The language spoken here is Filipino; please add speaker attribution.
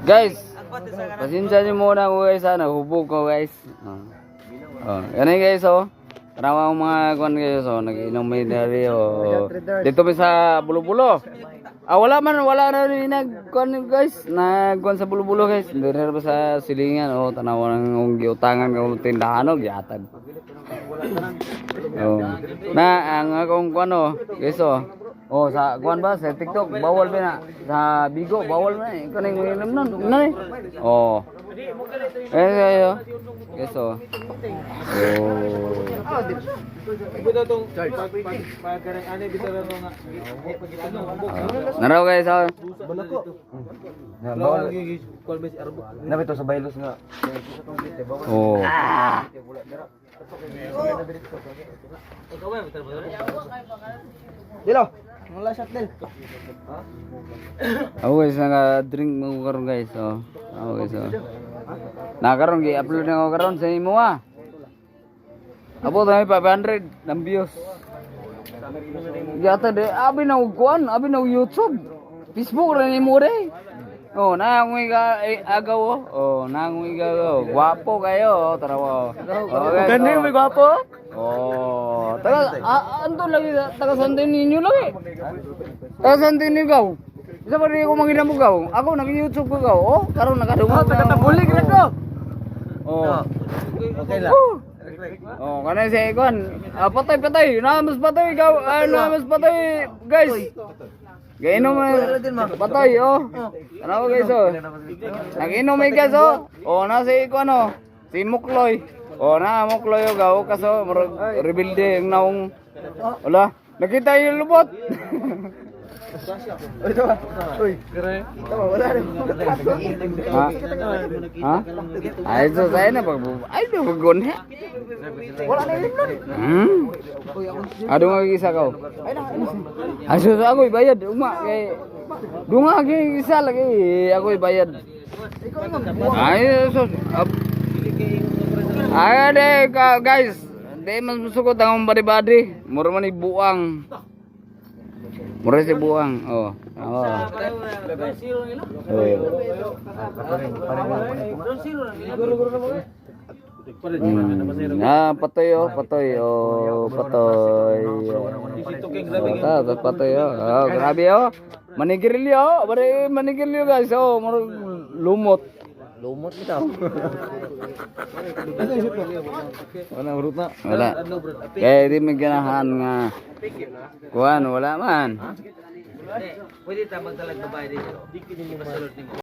Speaker 1: Guys, pasensya niyo muna ako guys, nahubog ko guys. Yan guys oh. Karama ang mga kuan guys oh, nag-inom may dari oh. Dito mi sa Bulo-Bulo. Wala na rin nag-kuan guys. Nag-kuan sa Bulo-Bulo guys. Dito pa sa silingan oh, tanaw nang giutangan ng tindahan oh, giatag. Oh. Na ang akong kuan oh, guys oh. Oh, sa kuan ba sa TikTok bawal ba na? Sa Bigo bawal na eh. Kanang inom nun. Nay. Oh. Ayo. Guys oh. Naraw guys oh. Bawal na bito sa baylos nga. Oh. Dilo. Wala shot din. Guys, naka-drink mo karon guys. Oh. Guys. Oh. Nakaroon gi-upload na ko karon sa imo ah. Abo tayo 500 ng views. Yata de abi na kuan, abi na YouTube. Facebook ra ni mo re. Oh, nangoy ka agaw oh. Oh, nangoy ka. Gwapo kayo, tarawa. Oh, ganda mo gwapo. Oh, taga anto lagi taga Santin ninyo lagi. Taga Santin ni gaw. Isa pa rin ako mangina mo gaw. Ako nag-YouTube ko gaw. Oh, karon nakadungog. Oh, taga Tabulig ra ko. Oh. Okay lang. Oh, kanay si Ikon. Patay. Namas patay gaw. Namas patay, guys. Gainom patay oh. Ano guys oh. Naginom may gas oh. Oh, na si Ikon oh. Si Mukloy. Oh, na Mukloy oh gaw kaso rebuilde ang naong wala. Nakita yung lubot. Ito ba? Uy, kare. Tama wala rin. Ha? Ay, so saya na pag ay bagon he. Wala na rin nun. Ado nga isa ka. Aso sa ako bayad uma kay dunga kay isa lagi ako bayad. Ay, so ay de guys. Di mas musukot ang bari-bari. Mura man buang. Mura si buang. Oh. Oh. Patoy oh, patoy oh, patoy. Patoy oh. Oh, grabe oh. Manigirilyo, bari manigirilyo guys. Oh, lumot. Lumot bitaw. Wala urut na. Wala. Kaya di may ganahan nga. Kuan wala man. Pwede ta magdalag babae dito.